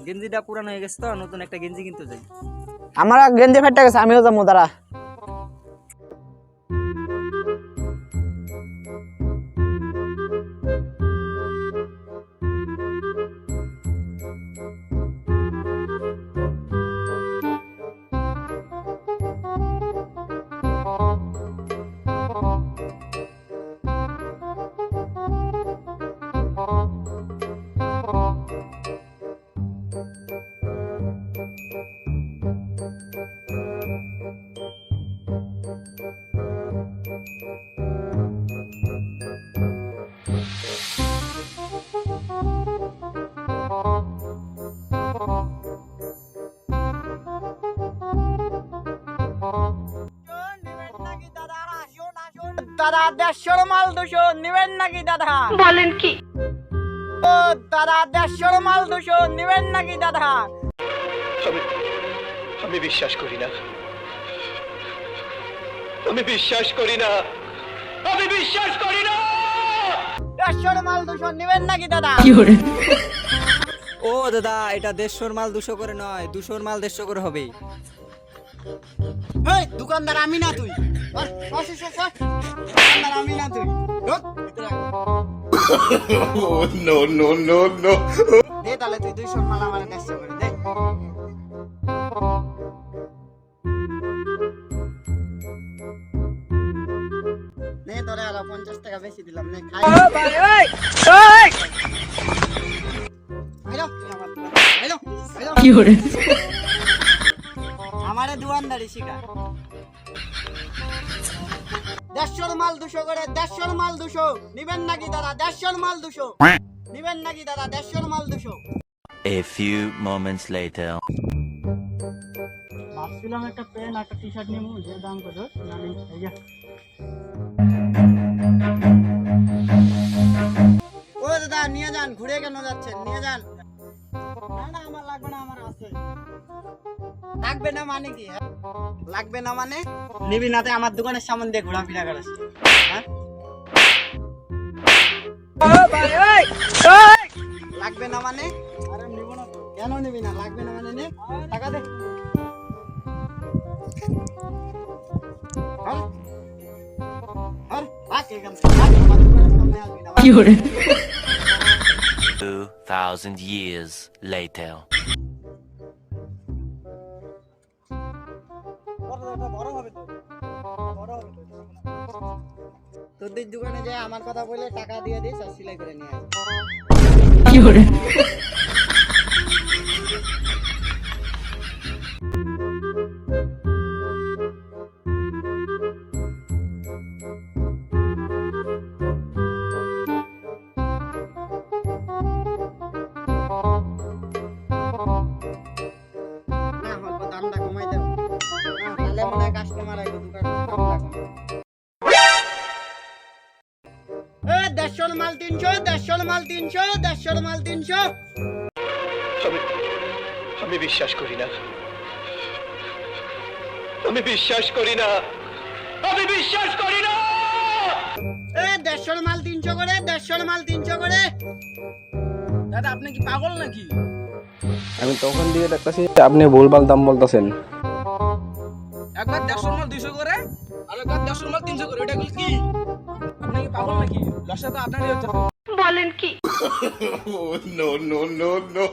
গেঞ্জিটা পুরানো হয়ে গেছে তো, নতুন একটা গেঞ্জি কিনতে যাই। আমার গেঞ্জি ফাইটা গেছে, আমিও যাবো দাঁড়া। দাদা 150 মাল 200 নিবেন নাকি দাদা? বলেন কি? ও দাদা 150 মাল 200 নিবেন নাকি দাদা? আমি বিশ্বাস করি না, আমি বিশ্বাস করি না, আমি বিশ্বাস করি না। 150 মাল 200 নিবেন নাকি দাদা? ও দাদা, এটা 150 মাল 200 করে নয়, 200 মাল 150 করে হবে। এই দোকানদার আমি না তুই, দোকানদার আমি না তুই, No, no, no, no. দে তাহলে তুই 200 মাল আমার 150 করে দে। নে তোরে আরো 50 টাকা বেশি দিলাম, নে খাই। ভাই ওই ওই হ্যালো হ্যালো হ্যালো কি করে? আমারে দোকানদারি শিখা। 150 মাল 200 করে, 150 মাল 200 নিবেন নাকি দাদা? 150 মাল 200 নিবেন নাকি দাদা? 150 মাল 200। A few moments later. ভাবছিলাম একটা প্যান্ট একটা টি শার্ট নিবো, যে দাম কত জানি। এই যে ও দাদা নিয়ে যান, ঘুরে কেন যাচ্ছেন? নিয়ে যান। না না আমার লাগবে না, আমার আছে। লাগবে না মানে কি? লাগবে না মানে নিবি না? আমার দোকানের সামনে দিয়ে ঘোরাফেরা করিস, হ্যাঁ? লাগবে না মানে? আরে নিব না তো। কেন নিবি না? লাগবে না মানে নে, টাকা দে। আর আর ভাগ এখান থেকে, ভাগ, আমার দোকানের সামনে আসবি না, ভাগ। কি করে? 2000 years later. তোদের দোকানে যায় আমার কথা বলে টাকা দিয়ে দিস আর সেলাই করে নিয়ে আয়। কি করে? না অল্প দামটা কমাই দেব, তাহলে মনে হয় কাস্টমার আসবে দোকানে। দামটা কমাই 150 মাল 300, 150 মাল 300, 150 মাল 300। আমি বিশ্বাস করি না, আমি বিশ্বাস করি না, আমি বিশ্বাস করি না। 150 মাল 300 করে, 150 মাল 300 করে। দাদা আপনি কি পাগল নাকি? আমি তখন দিয়ে দেখতেছি আপনি ভুলভাল দাম বলতেছেন। একবার 150 মাল 200 করে আর একবার 150 মাল 300 করে, এটা কি? আপনি কি পাগল নাকি? লসটা তো আপনারই হচ্ছে। বলেন কি? No, no, no, no.